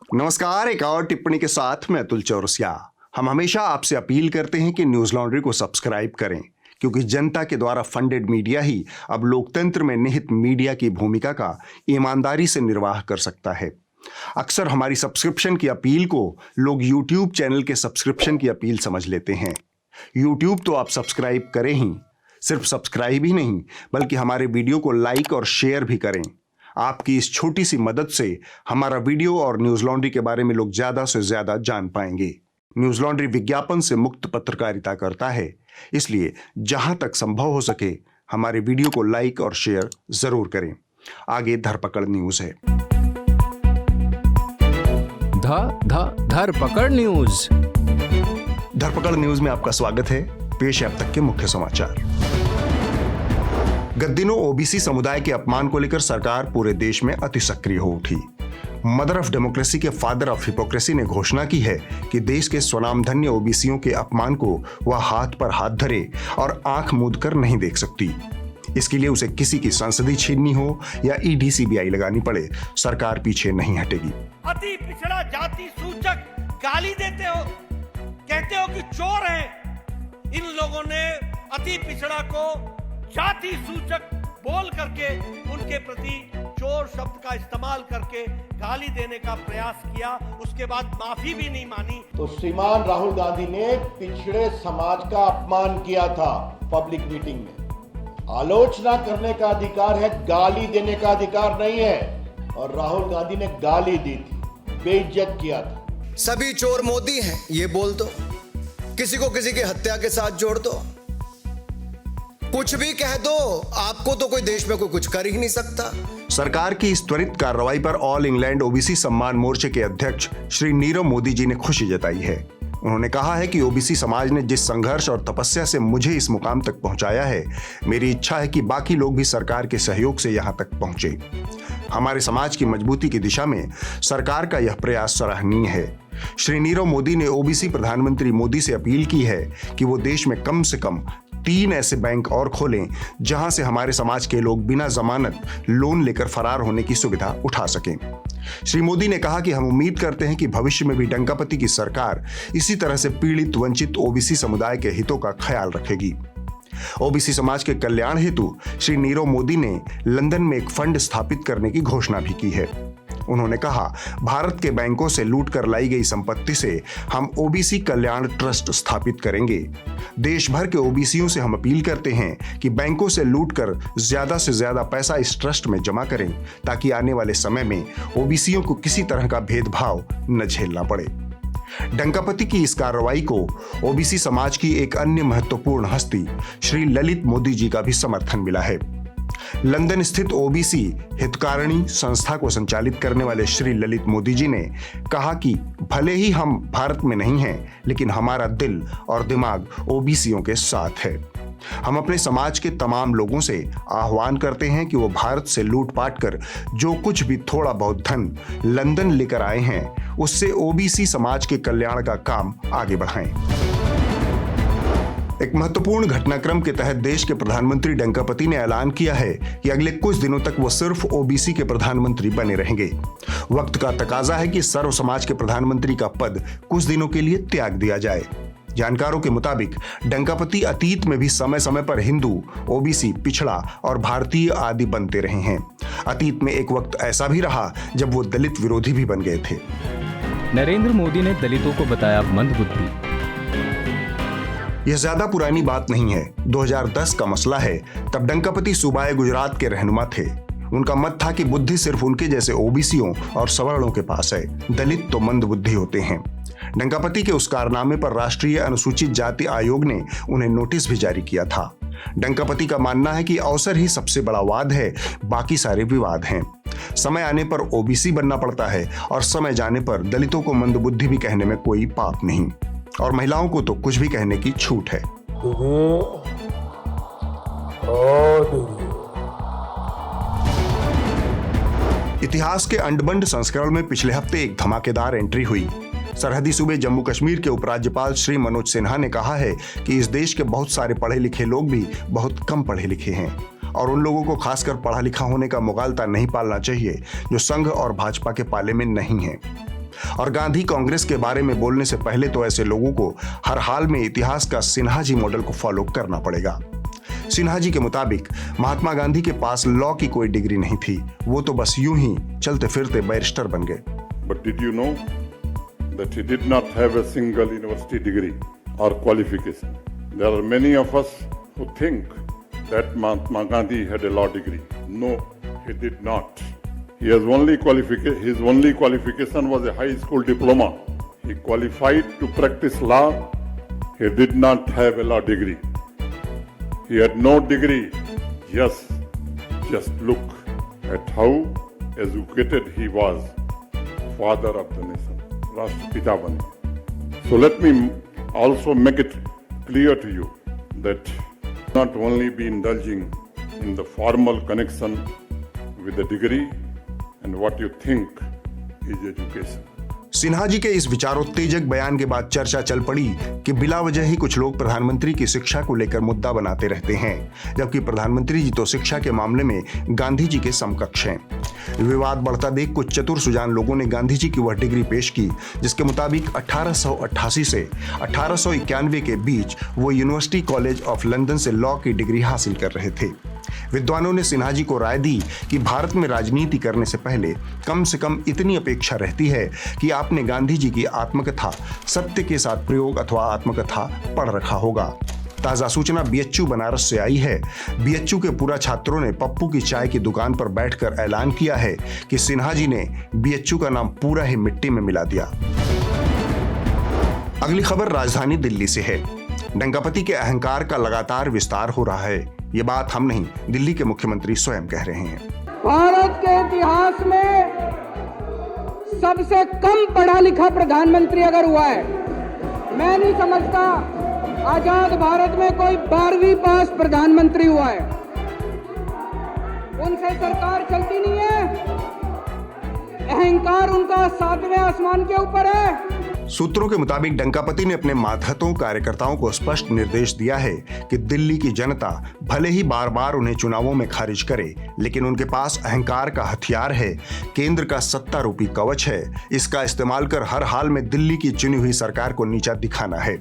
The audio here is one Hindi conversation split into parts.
नमस्कार। एक और टिप्पणी के साथ मैं अतुल चौरसिया। हम हमेशा आपसे अपील करते हैं कि न्यूज लॉन्ड्री को सब्सक्राइब करें, क्योंकि जनता के द्वारा फंडेड मीडिया ही अब लोकतंत्र में निहित मीडिया की भूमिका का ईमानदारी से निर्वाह कर सकता है। अक्सर हमारी सब्सक्रिप्शन की अपील को लोग यूट्यूब चैनल के सब्सक्रिप्शन की अपील समझ लेते हैं। यूट्यूब तो आप सब्सक्राइब करें ही, सिर्फ सब्सक्राइब ही नहीं बल्कि हमारे वीडियो को लाइक और शेयर भी करें। आपकी इस छोटी सी मदद से हमारा वीडियो और न्यूज लॉन्ड्री के बारे में लोग ज्यादा से ज्यादा जान पाएंगे। न्यूज लॉन्ड्री विज्ञापन से मुक्त पत्रकारिता करता है, इसलिए जहां तक संभव हो सके हमारे वीडियो को लाइक और शेयर जरूर करें। आगे धरपकड़ न्यूज है। धरपकड़ न्यूज। धरपकड़ न्यूज में आपका स्वागत है। पेश है अब तक के मुख्य समाचार। गत दिनों ओबीसी समुदाय के अपमान को लेकर सरकार पूरे देश में अति सक्रिय हो उठी। मदर ऑफ डेमोक्रेसी के फादर ऑफ हिपोक्रेसी ने घोषणा की है कि देश के स्वनामधन्य ओबीसीयों के अपमान को वह हाथ पर हाथ धरे और आंख मूंद कर नहीं देख सकती। इसके लिए उसे किसी की संसदीय छीननी हो या ईडी सीबीआई लगानी पड़े, सरकार पीछे नहीं हटेगी। अति पिछड़ा जाति सूचक गाली देते हो, कहते हो कि चोर हैं। इन लोगों ने अति पिछड़ा को जाति सूचक बोल करके उनके प्रति चोर शब्द का इस्तेमाल करके गाली देने का प्रयास किया, उसके बाद माफी भी नहीं मानी। तो श्रीमान राहुल गांधी ने पिछड़े समाज का अपमान किया था पब्लिक मीटिंग में। आलोचना करने का अधिकार है, गाली देने का अधिकार नहीं है। और राहुल गांधी ने गाली दी थी, बेइज्जत किया था। सभी चोर मोदी हैं ये बोल दो, किसी को किसी की हत्या के साथ जोड़ दो, कुछ भी कह दो, आपको तो कोई देश में कोई कुछ कर ही नहीं सकता। सरकार की इस त्वरित कार्रवाई पर ऑल इंग्लैंड ओबीसी सम्मान मोर्चे के अध्यक्ष श्री नीरव मोदी जी ने खुशी जताई है। उन्होंने कहा है कि ओबीसी समाज ने जिस संघर्ष और तपस्या से मुझे इस मुकाम तक पहुंचाया है, मेरी इच्छा है कि बाकी लोग भी सरकार के सहयोग से यहां तक पहुंचे। हमारे समाज की मजबूती की दिशा में सरकार का यह प्रयास सराहनीय है। श्री नीरव मोदी ने ओबीसी प्रधानमंत्री मोदी से अपील की है कि वो देश में कम से कम 3 ऐसे बैंक और खोलें जहां से हमारे समाज के लोग बिना जमानत लोन लेकर फरार होने की सुविधा उठा सकें। श्री मोदी ने कहा कि हम उम्मीद करते हैं कि भविष्य में भी डंकापति की सरकार इसी तरह से पीड़ित वंचित ओबीसी समुदाय के हितों का ख्याल रखेगी। ओबीसी समाज के कल्याण हेतु श्री नीरव मोदी ने लंदन में एक फंड स्थापित करने की घोषणा भी की है। उन्होंने कहा, भारत के बैंकों से लूट कर लाई गई संपत्ति से हम ओबीसी कल्याण ट्रस्ट स्थापित करेंगे। देश भर के ओबीसीयों से हम अपील करते हैं कि बैंकों से लूटकर ज्यादा से ज्यादा पैसा इस ट्रस्ट में जमा करें, ताकि आने वाले समय में ओबीसीयों को किसी तरह का भेदभाव न झेलना पड़े। डंकापति की इस कार्रवाई को ओबीसी समाज की एक अन्य महत्वपूर्ण हस्ती श्री ललित मोदी जी का भी समर्थन मिला है। लंदन स्थित ओबीसी हितकारिणी संस्था को संचालित करने वाले श्री ललित मोदी जी ने कहा कि भले ही हम भारत में नहीं हैं, लेकिन हमारा दिल और दिमाग ओबीसीयों के साथ है। हम अपने समाज के तमाम लोगों से आह्वान करते हैं कि वो भारत से लूटपाट कर जो कुछ भी थोड़ा बहुत धन लंदन लेकर आए हैं, उससे ओबीसी समाज के कल्याण का काम आगे बढ़ाएं। एक महत्वपूर्ण घटनाक्रम के तहत देश के प्रधानमंत्री डंकापति ने ऐलान किया है कि अगले कुछ दिनों तक वो सिर्फ ओबीसी के प्रधानमंत्री बने रहेंगे। वक्त का तकाजा है कि सर्व समाज के प्रधानमंत्री का पद कुछ दिनों के लिए त्याग दिया जाए। जानकारों के मुताबिक डंकापति अतीत में भी समय समय पर हिंदू, ओबीसी, पिछड़ा और भारतीय आदि बनते रहे हैं। अतीत में एक वक्त ऐसा भी रहा जब वो दलित विरोधी भी बन गए थे। नरेंद्र मोदी ने दलितों को बताया मंदबुद्धि। यह ज्यादा पुरानी बात नहीं है, 2010 का मसला है। तब डंकापति सूबाए गुजरात के रहनुमा थे। उनका मत था कि बुद्धि सिर्फ उनके जैसे ओबीसीयों और सवर्णों के पास है, दलित तो मंदबुद्धि होते हैं। डंकापति के उस कारनामे पर राष्ट्रीय अनुसूचित जाति आयोग ने उन्हें नोटिस भी जारी किया था। डंकापति का मानना है कि अवसर ही सबसे बड़ा वाद है, बाकी सारे विवाद हैं। समय आने पर ओबीसी बनना पड़ता है और समय जाने पर दलितों को मंदबुद्धि भी कहने में कोई पाप नहीं, और महिलाओं को तो कुछ भी कहने की छूट है। इतिहास के अंडबंड संस्करण में पिछले हफ्ते एक धमाकेदार एंट्री हुई। सरहदी सूबे जम्मू कश्मीर के उपराज्यपाल श्री मनोज सिन्हा ने कहा है कि इस देश के बहुत सारे पढ़े लिखे लोग भी बहुत कम पढ़े लिखे हैं और उन लोगों को खासकर पढ़ा लिखा होने का मुगालता नहीं पालना चाहिए जो संघ और भाजपा के पाले में नहीं है। और गांधी कांग्रेस के बारे में बोलने से पहले तो ऐसे लोगों को हर हाल में इतिहास का सिन्हा जी मॉडल को फॉलो करना पड़ेगा। सिन्हा जी के मुताबिक महात्मा गांधी के पास लॉ की कोई डिग्री नहीं थी, वो तो बस यूं ही चलते फिरते बैरिस्टर बन गए। But did you know that he did not have a single university degree or qualification? There are many of us who think that Mahatma Gandhi had a law degree. No, he did not. His only qualification was a high school diploma. He qualified to practice law. He did not have a law degree. He had no degree. Yes, just look at how educated he was. Father of the nation, Rashtrapita bane. So let me also make it clear to you that not only be indulging in the formal connection with the degree and what you think is education. Sinha ji के इस विचारोत्तेजक बयान के बाद चर्चा चल पड़ी कि बिला वजह ही कुछ लोग प्रधानमंत्री की शिक्षा को लेकर मुद्दा बनाते रहते हैं, जबकि प्रधानमंत्री जी तो शिक्षा के मामले में गांधी जी के समकक्ष हैं। विवाद बढ़ता देख कुछ चतुर सुजान लोगों ने गांधी जी की वह डिग्री पेश की जिसके मुताबिक 1888 से 1891 के बीच वो यूनिवर्सिटी कॉलेज ऑफ लंदन से लॉ की डिग्री हासिल कर रहे थे। विद्वानों ने सिन्हा जी को राय दी कि भारत में राजनीति करने से पहले कम से कम इतनी अपेक्षा रहती है कि आपने गांधी जी की आत्मकथा सत्य के साथ प्रयोग अथवा आत्मकथा पढ़ रखा होगा। ताजा सूचना बीएचयू बनारस से आई है। बीएचयू के पूरा छात्रों ने पप्पू की चाय की दुकान पर बैठकर ऐलान किया है कि सिन्हा जी ने बीएचयू का नाम पूरा ही मिट्टी में मिला दिया। अगली खबर राजधानी दिल्ली से है। डंकापति के अहंकार का लगातार विस्तार हो रहा है। ये बात हम नहीं, दिल्ली के मुख्यमंत्री स्वयं कह रहे हैं। भारत के इतिहास में सबसे कम पढ़ा लिखा प्रधानमंत्री अगर हुआ है, मैं नहीं समझता आजाद भारत में कोई 12वीं पास प्रधानमंत्री हुआ है। उनसे सरकार चलती नहीं है, अहंकार उनका 7वें आसमान के ऊपर है। सूत्रों के मुताबिक डंकापति ने अपने मातहतों कार्यकर्ताओं को स्पष्ट निर्देश दिया है कि दिल्ली की जनता भले ही बार बार उन्हें चुनावों में खारिज करे, लेकिन उनके पास अहंकार का हथियार है, केंद्र का सत्ता रूपी कवच है। इसका इस्तेमाल कर हर हाल में दिल्ली की चुनी हुई सरकार को नीचा दिखाना है।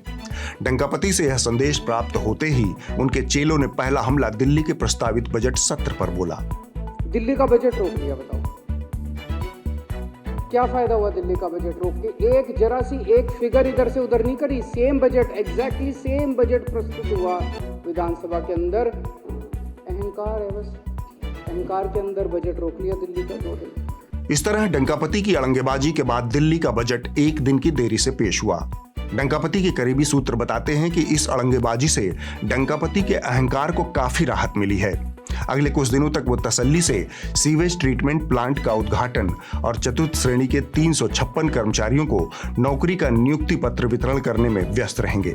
डंकापति से यह संदेश प्राप्त होते ही उनके चेलों ने पहला हमला दिल्ली के प्रस्तावित बजट सत्र पर बोला। दिल्ली का बजट रोक लिया, बताओ क्या फायदा हुआ दिल्ली का बजट रोक के? एक जरा सी एक फिगर इधर से उधर नहीं करी, same budget, exactly same budget प्रस्तुत हुआ विधानसभा के अंदर। अहंकार है, बस अहंकार के अंदर बजट रोक लिया दिल्ली का 2 दिन। इस तरह डंकापति की अड़ंगेबाजी के बाद दिल्ली का बजट 1 दिन की देरी से पेश हुआ। डंकापति के करीबी सूत्र बताते हैं कि इस अड़ंगेबाजी से डंकापति के अहंकार को काफी राहत मिली है। अगले कुछ दिनों तक वो तसल्ली से सीवेज ट्रीटमेंट प्लांट का उद्घाटन और चतुर्थ श्रेणी के 356 कर्मचारियों को नौकरी का नियुक्ति पत्र वितरण करने में व्यस्त रहेंगे।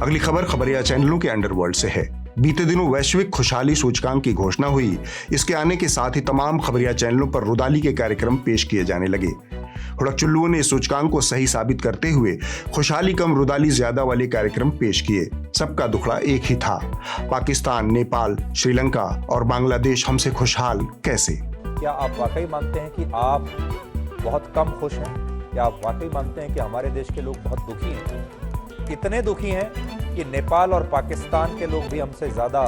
अगली खबर खबरिया चैनलों के अंडरवर्ल्ड से है। बीते दिनों वैश्विक खुशहाली सूचकांक की घोषणा हुई। इसके आने के साथ ही तमाम खबरिया चैनलों पर रुदाली के कार्यक्रम पेश किए जाने लगे। हुड़कचुल्लुओं ने इस सूचकांक को सही साबित करते हुए खुशहाली कम रुदाली ज्यादा वाले कार्यक्रम पेश किए। सबका दुखड़ा एक ही था, पाकिस्तान, नेपाल, श्रीलंका और बांग्लादेश हमसे खुशहाल कैसे? क्या आप वाकई मानते हैं कि आप बहुत कम खुश हैं? क्या आप वाकई मानते हैं कि हमारे देश के लोग बहुत दुखी हैं? इतने दुखी हैं कि नेपाल और पाकिस्तान के लोग भी हमसे ज़्यादा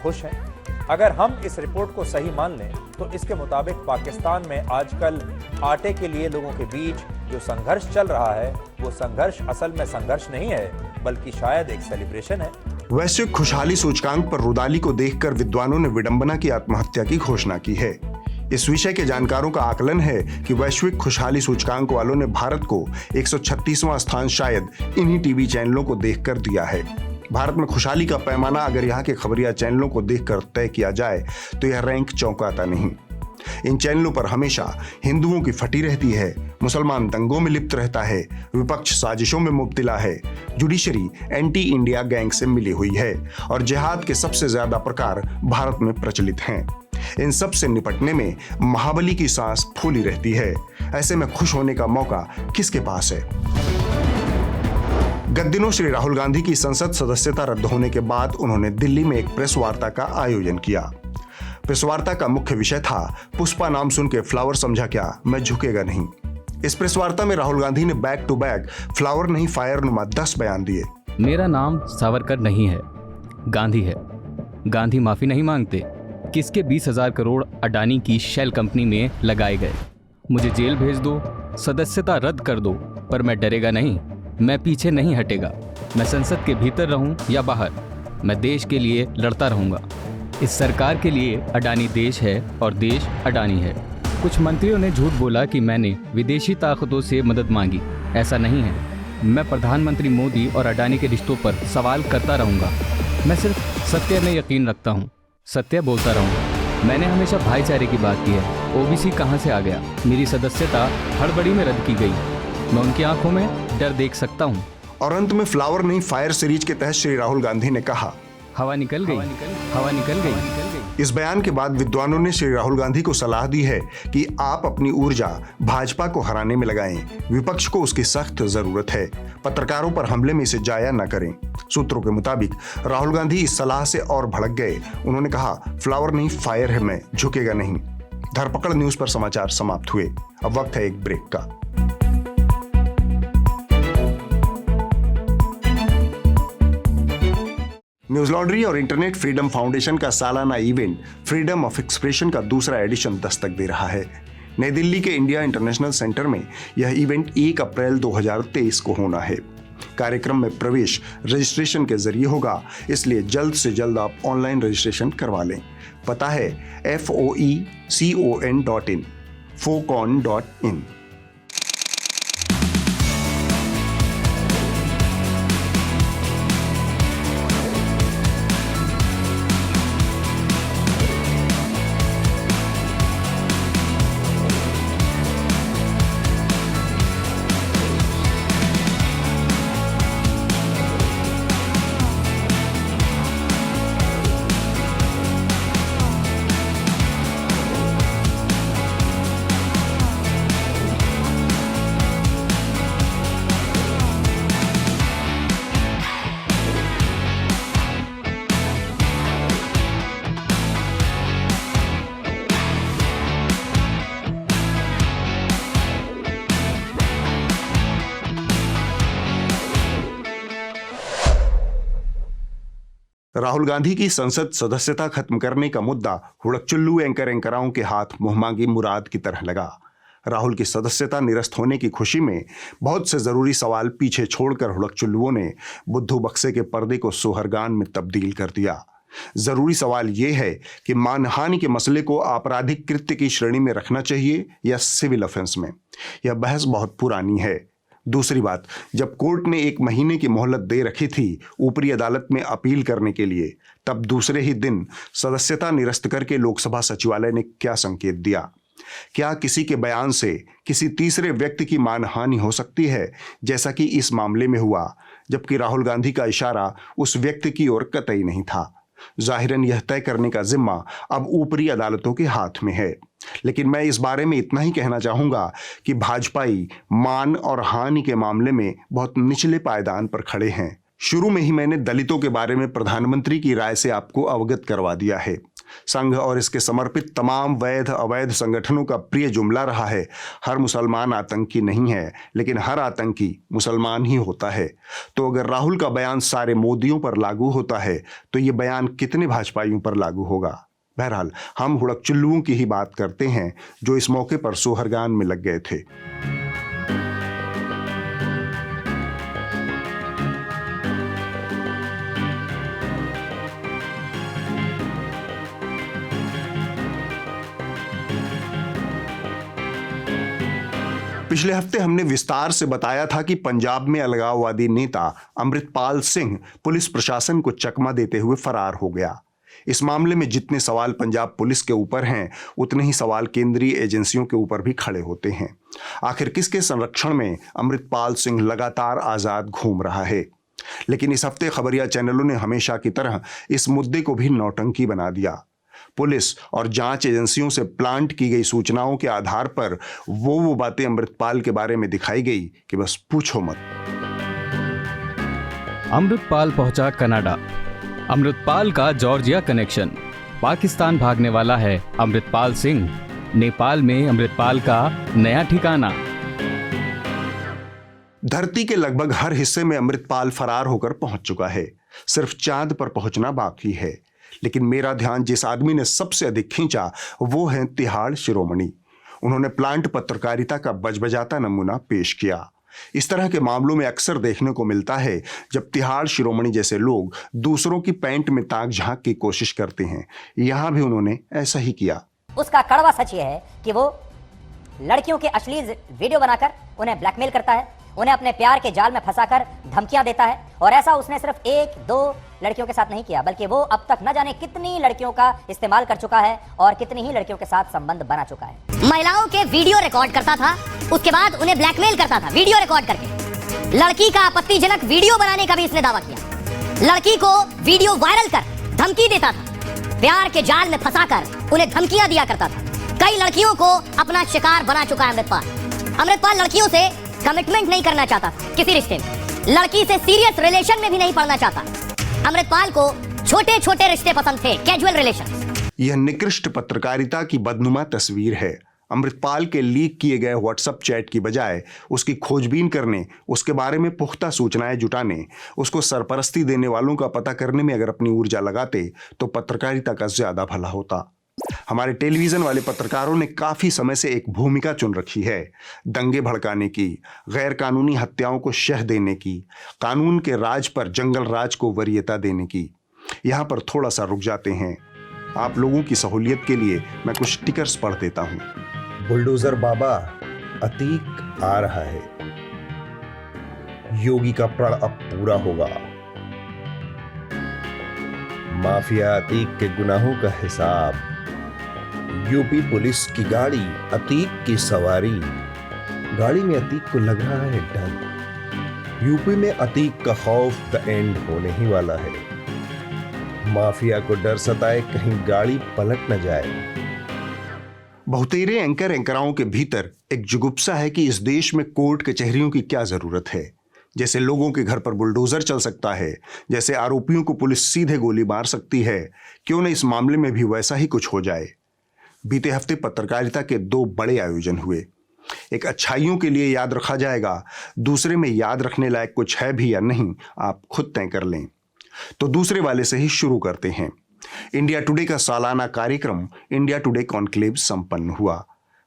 खुश हैं? अगर हम इस रिपोर्ट को सही मान लें तो इसके मुताबिक पाकिस्तान में आजकल आटे के लिए लोगों के बीच जो संघर्ष चल रहा है वो संघर्ष असल में संघर्ष नहीं है बल्कि शायद एक सेलिब्रेशन है। वैश्विक खुशहाली सूचकांक पर रुदाली को देखकर विद्वानों ने विडंबना की आत्महत्या की घोषणा की है। इस विषय के जानकारों का आकलन है कि वैश्विक खुशहाली सूचकांक वालों ने भारत को 136वां स्थान शायद इन्हीं टीवी चैनलों को देखकर दिया है। भारत में खुशहाली का पैमाना अगर यहाँ के खबरिया चैनलों को देखकर तय किया जाए तो यह रैंक चौंकाता नहीं। इन चैनलों पर हमेशा हिंदुओं की फटी रहती है, मुसलमान दंगों में लिप्त रहता है, विपक्ष साजिशों में मुब्तिला है, जुडिशरी एंटी इंडिया गैंग से मिली हुई है और जिहाद के सबसे ज्यादा प्रकार भारत में प्रचलित हैं। इन सब से निपटने में महाबली की सांस फूली रहती है। ऐसे में खुश होने का मौका किसके पास है? गत दिनों श्री राहुल गांधी की संसद सदस्यता रद्द होने के बाद उन्होंने दिल्ली में एक प्रेस वार्ता का आयोजन किया। प्रेस वार्ता का मुख्य विषय था पुष्पा नाम सुन के फ्लावर समझा क्या, मैं झुकेगा नहीं। इस प्रेस वार्ता में राहुल गांधी ने बैक टू बैक फ्लावर नहीं फायर नुमा 10 बयान दिए। मेरा नाम सावरकर नहीं है, गांधी है। गांधी माफी नहीं मांगते। किसके 20,000 करोड़ अडानी की शेल कंपनी में लगाए गए। मुझे जेल भेज दो, सदस्यता रद्द कर दो, पर मैं डरेगा नहीं, मैं पीछे नहीं हटेगा। मैं संसद के भीतर रहूं या बाहर, मैं देश के लिए लड़ता रहूंगा। इस सरकार के लिए अडानी देश है और देश अडानी है। कुछ मंत्रियों ने झूठ बोला कि मैंने विदेशी ताकतों से मदद मांगी। ऐसा नहीं है। मैं प्रधानमंत्री मोदी और अडानी के रिश्तों पर सवाल करता रहूंगा। मैं सिर्फ सत्य में यकीन रखता हूं, सत्य बोलता रहूंगा। मैंने हमेशा भाईचारे की बात की है। ओबीसी कहां से आ गया? मेरी सदस्यता हड़बड़ी में रद्द की गई। मैं उनकी आंखों में डर देख सकता हूं। और अंत में फ्लावर नहीं फायर सीरीज के तहत श्री राहुल गांधी ने कहा, हवा निकल गई, हवा निकल गई। इस बयान के बाद विद्वानों ने श्री राहुल गांधी को सलाह दी है कि आप अपनी ऊर्जा भाजपा को हराने में लगाएं। विपक्ष को उसकी सख्त जरूरत है। पत्रकारों पर हमले में इसे जाया न करें। सूत्रों के मुताबिक राहुल गांधी इस सलाह से और भड़क गए। उन्होंने कहा, फ्लावर नहीं फायर है, मैं झुकेगा नहीं। धरपकड़ न्यूज पर समाचार समाप्त हुए। अब वक्त है एक ब्रेक का। न्यूज लॉन्ड्री और इंटरनेट फ्रीडम फाउंडेशन का सालाना इवेंट फ्रीडम ऑफ एक्सप्रेशन का दूसरा एडिशन दस्तक दे रहा है। नई दिल्ली के इंडिया इंटरनेशनल सेंटर में यह इवेंट 1 अप्रैल 2023 को होना है। कार्यक्रम में प्रवेश रजिस्ट्रेशन के जरिए होगा, इसलिए जल्द से जल्द आप ऑनलाइन रजिस्ट्रेशन करवा लें। पता है foecon.in। राहुल गांधी की संसद सदस्यता खत्म करने का मुद्दा हुड़कचुल्लू एंकराओं के हाथ मुंहमांगी मुराद की तरह लगा। राहुल की सदस्यता निरस्त होने की खुशी में बहुत से जरूरी सवाल पीछे छोड़कर हुड़कचुल्लुओं ने बुद्धू बक्से के पर्दे को सोहरगान में तब्दील कर दिया। जरूरी सवाल यह है कि मानहानि के मसले को आपराधिक कृत्य की श्रेणी में रखना चाहिए या सिविल ऑफेंस में। यह बहस बहुत पुरानी है। दूसरी बात, जब कोर्ट ने 1 महीने की मोहलत दे रखी थी ऊपरी अदालत में अपील करने के लिए, तब दूसरे ही दिन सदस्यता निरस्त करके लोकसभा सचिवालय ने क्या संकेत दिया? क्या किसी के बयान से किसी तीसरे व्यक्ति की मानहानि हो सकती है, जैसा कि इस मामले में हुआ, जबकि राहुल गांधी का इशारा उस व्यक्ति की ओर कतई नहीं था। जाहिरन यह तय करने का जिम्मा अब ऊपरी अदालतों के हाथ में है। लेकिन मैं इस बारे में इतना ही कहना चाहूंगा कि भाजपाई मान और हानि के मामले में बहुत निचले पायदान पर खड़े हैं। शुरू में ही मैंने दलितों के बारे में प्रधानमंत्री की राय से आपको अवगत करवा दिया है। संघ और इसके समर्पित तमाम वैध अवैध संगठनों का प्रिय जुमला रहा है, हर मुसलमान आतंकी नहीं है, लेकिन हर आतंकी मुसलमान ही होता है। तो अगर राहुल का बयान सारे मोदियों पर लागू होता है तो ये बयान कितने भाजपाइयों पर लागू होगा? बहरहाल हम हुड़कचुल्लुओं की ही बात करते हैं जो इस मौके पर सोहरगान में लग गए थे। पिछले हफ्ते हमने विस्तार से बताया था कि पंजाब में अलगाववादी नेता अमृतपाल सिंह पुलिस प्रशासन को चकमा देते हुए फरार हो गया। इस मामले में जितने सवाल पंजाब पुलिस के ऊपर हैं, उतने ही सवाल केंद्रीय एजेंसियों के ऊपर भी खड़े होते हैं। आखिर किसके संरक्षण में अमृतपाल सिंह लगातार आजाद घूम रहा है? लेकिन इस हफ्ते खबरिया चैनलों ने हमेशा की तरह इस मुद्दे को भी नौटंकी बना दिया। पुलिस और जांच एजेंसियों से प्लांट की गई सूचनाओं के आधार पर वो बातें अमृतपाल के बारे में दिखाई गई कि बस पूछो मत। अमृतपाल पहुंचा कनाडा। अमृतपाल का जॉर्जिया कनेक्शन। पाकिस्तान भागने वाला है अमृतपाल सिंह। नेपाल में अमृतपाल का नया ठिकाना। धरती के लगभग हर हिस्से में अमृतपाल फरार होकर पहुंच चुका है, सिर्फ चांद पर पहुंचना बाकी है। लेकिन मेरा ध्यान जिस आदमी ने सबसे अधिक खींचा वो है तिहाड़ शिरोमणि। उन्होंने प्लांट पत्रकारिता का बजबजाता नमूना पेश किया। इस तरह के मामलों में अक्सर देखने को मिलता है जब तिहाड़ शिरोमणि जैसे लोग दूसरों की पैंट में ताक झांक की कोशिश करते हैं। यहां भी उन्होंने ऐसा ही किया। उसका कड़वा सच ये है कि वो लड़कियों के अश्लील वीडियो बनाकर उन्हें ब्लैकमेल करता है, उन्हें अपने प्यार के जाल में फंसाकर धमकियां देता है। और ऐसा उसने सिर्फ 1-2 लड़कियों के साथ नहीं किया, बल्कि वो अब तक न जाने कितनी लड़कियों का इस्तेमाल कर चुका है और कितनी ही लड़कियों के साथ संबंध बना चुका है। महिलाओं के वीडियो रिकॉर्ड करता था, उसके बाद उन्हें ब्लैकमेल करता था वीडियो रिकॉर्ड करके। लड़की का आपत्तिजनक वीडियो बनाने का भी इसने दावा किया। लड़की को वीडियो वायरल कर धमकी देता था, प्यार के जाल में फंसाकर उन्हें धमकियां दिया करता था। कई लड़कियों को अपना शिकार बना चुका है अमृतपाल लड़कियों से कमिटमेंट नहीं करना चाहता किसी रिश्ते में, लड़की से सीरियस रिलेशन में भी नहीं पड़ना चाहता। अमृतपाल को छोटे छोटे रिश्ते पसंद थे, कैजुअल रिलेशन। यह निकृष्ट पत्रकारिता की बदनुमा तस्वीर है। अमृतपाल के लीक किए गए व्हाट्सएप चैट की बजाय उसकी खोजबीन करने, उसके बारे में पुख्ता सूचनाएं जुटाने, उसको सरपरस्ती देने वालों का पता करने में अगर अपनी ऊर्जा लगाते तो पत्रकारिता का ज्यादा भला होता। हमारे टेलीविजन वाले पत्रकारों ने काफी समय से एक भूमिका चुन रखी है, दंगे भड़काने की, गैर कानूनी हत्याओं को शह देने की, कानून के राज पर जंगल राज को वरीयता देने की। यहां पर थोड़ा सा रुक जाते हैं। आप लोगों की सहूलियत के लिए मैं कुछ टिकर्स पढ़ देता हूं। बुलडोजर बाबा, अतीक आ रहा है। योगी का प्रण अब पूरा होगा। माफिया अतीक के गुनाहों का हिसाब। यूपी पुलिस की गाड़ी, अतीक की सवारी। गाड़ी में अतीक को लग रहा है डर। यूपी में अतीक का खौफ द एंड होने ही वाला है। माफिया को डर सताए कहीं गाड़ी पलट न जाए। बहुतेरे एंकराओं के भीतर एक जुगुप्सा है कि इस देश में कोर्ट कचहरियों की क्या जरूरत है। जैसे लोगों के घर पर बुलडोजर चल सकता है, जैसे आरोपियों को पुलिस सीधे गोली मार सकती है, क्यों न इस मामले में भी वैसा ही कुछ हो जाए। बीते हफ्ते पत्रकारिता के 2 बड़े आयोजन हुए। एक अच्छाइयों के लिए याद रखा जाएगा, दूसरे में याद रखने लायक कुछ है भी या नहीं आप खुद तय कर लें। तो दूसरे वाले से ही शुरू करते हैं। इंडिया टुडे का सालाना कार्यक्रम इंडिया टुडे कॉन्क्लेव संपन्न हुआ।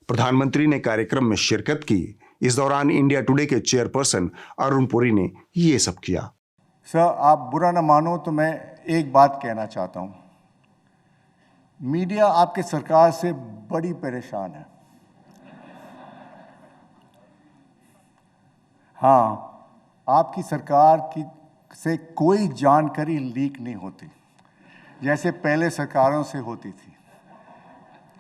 प्रधानमंत्री ने कार्यक्रम में शिरकत की। इस दौरान इंडिया टुडे के चेयरपर्सन अरुण पुरी ने ये सब किया। सर, आप बुरा ना मानो तो मैं एक बात कहना चाहता हूं। मीडिया आपके सरकार से बड़ी परेशान है। हाँ, आपकी सरकार की से कोई जानकारी लीक नहीं होती जैसे पहले सरकारों से होती थी।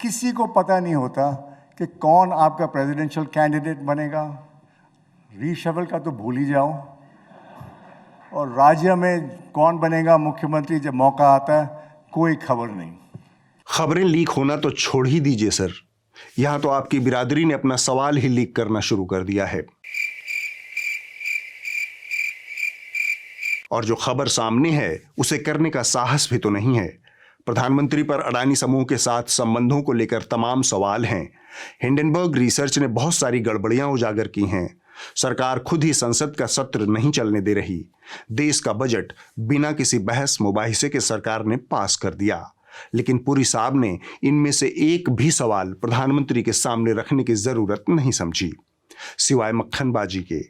किसी को पता नहीं होता कि कौन आपका प्रेसिडेंशियल कैंडिडेट बनेगा। रीशफल का तो भूल ही जाओ। और राज्य में कौन बनेगा मुख्यमंत्री जब मौका आता है, कोई खबर नहीं। खबरें लीक होना तो छोड़ ही दीजिए सर, यहां तो आपकी बिरादरी ने अपना सवाल ही लीक करना शुरू कर दिया है। और जो खबर सामने है उसे करने का साहस भी तो नहीं है। प्रधानमंत्री पर अडानी समूह के साथ संबंधों को लेकर तमाम सवाल हैं। हिंडनबर्ग रिसर्च ने बहुत सारी गड़बड़ियां उजागर की हैं। सरकार खुद ही संसद का सत्र नहीं चलने दे रही। देश का बजट बिना किसी बहस मुबाहिसे के सरकार ने पास कर दिया। लेकिन पुरी साहब ने इनमें से एक भी सवाल प्रधानमंत्री के सामने रखने की जरूरत नहीं समझी, सिवाय मक्खनबाजी के।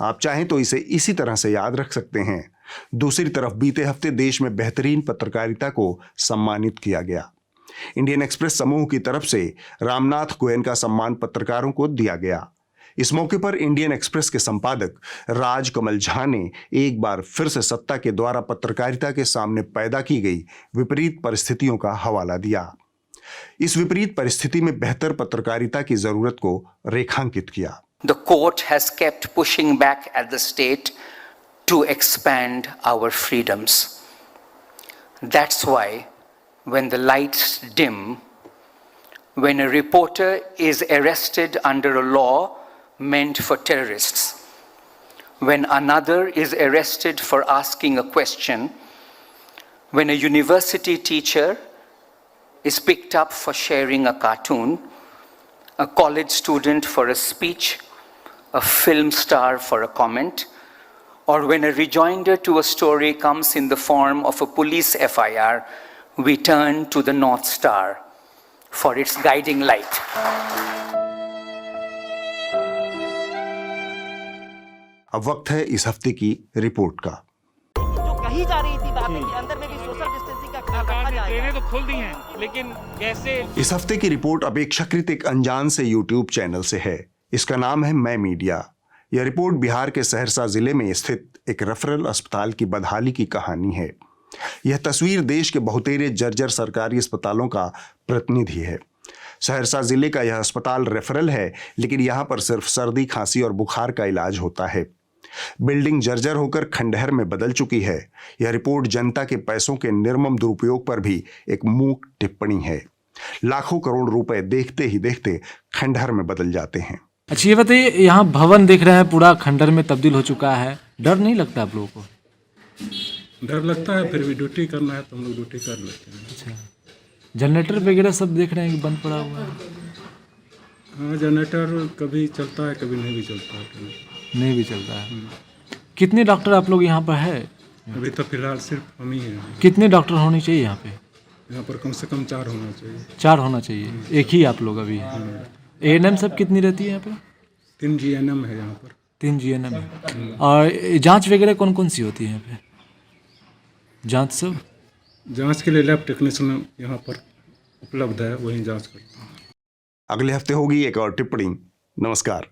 आप चाहें तो इसे इसी तरह से याद रख सकते हैं। दूसरी तरफ बीते हफ्ते देश में बेहतरीन पत्रकारिता को सम्मानित किया गया। इंडियन एक्सप्रेस समूह की तरफ से रामनाथ गोयन का सम्मान पत्रकारों को दिया गया। इस मौके पर इंडियन एक्सप्रेस के संपादक राज कमल झा ने एक बार फिर से सत्ता के द्वारा पत्रकारिता के सामने पैदा की गई विपरीत परिस्थितियों का हवाला दिया। इस विपरीत परिस्थिति में बेहतर पत्रकारिता की जरूरत को रेखांकित किया। The court has kept pushing back at the state to expand our freedoms. That's why when the lights dim, when a reporter is arrested under a law meant for terrorists, when another is arrested for asking a question, when a university teacher is picked up for sharing a cartoon, a college student for a speech, a film star for a comment, or when a rejoinder to a story comes in the form of a police FIR, we turn to the North Star for its guiding light. अब वक्त है इस हफ्ते की रिपोर्ट का। जो कही जा रही थी बातें कि अंदर में भी सोशल डिस्टेंसिंग का ख्याल रखा जाएगा। ट्रेनें तो खुल दी हैं, लेकिन कैसे? इस हफ्ते की रिपोर्ट अपेक्षाकृत एक अनजान से यूट्यूब चैनल से है। इसका नाम है मैं मीडिया। यह रिपोर्ट बिहार के सहरसा जिले में स्थित एक रेफरल अस्पताल की बदहाली की कहानी है। यह तस्वीर देश के बहुतेरे जर्जर सरकारी अस्पतालों का प्रतिनिधि है। सहरसा जिले का यह अस्पताल रेफरल है, लेकिन यहाँ पर सिर्फ सर्दी, खांसी और बुखार का इलाज होता है। बिल्डिंग जर्जर होकर खंडहर में बदल चुकी है। यह रिपोर्ट जनता के पैसों के निर्मम दुरुपयोग पर भी एक मूक टिप्पणी है। लाखों करोड़ रुपए देखते ही देखते खंडहर में बदल जाते हैं। अच्छा, ये बताइए, यहाँ भवन देख रहे हैं पूरा खंडहर में तब्दील हो चुका है, डर नहीं लगता आप लोगों को? डर लगता है, फिर भी ड्यूटी करना है तो हम लोग ड्यूटी कर लेते हैं। अच्छा, जनरेटर वगैरह सब देख रहे हैं कि बंद पड़ा हुआ है? हाँ, जनरेटर कभी चलता है, कभी नहीं भी चलता है। नहीं भी चलता है। कितने डॉक्टर आप लोग यहाँ पर है? अभी तो फिलहाल सिर्फ हम ही हैं। कितने डॉक्टर होने चाहिए यहाँ पे? यहाँ पर कम से कम 4 होना चाहिए। 4 होना चाहिए, एक ही आप लोग अभी हैं। ANM सब कितनी रहती है यहाँ पे? 3 GNM है यहाँ पर। 3 GNM है। और जांच वगैरह कौन कौन सी होती है यहाँ पे? जांच सब? जांच के लिए लैब टेक्नीशियन यहाँ पर उपलब्ध है, वही जांच करते हैं। अगले हफ्ते होगी एक और टिप्पणी। नमस्कार।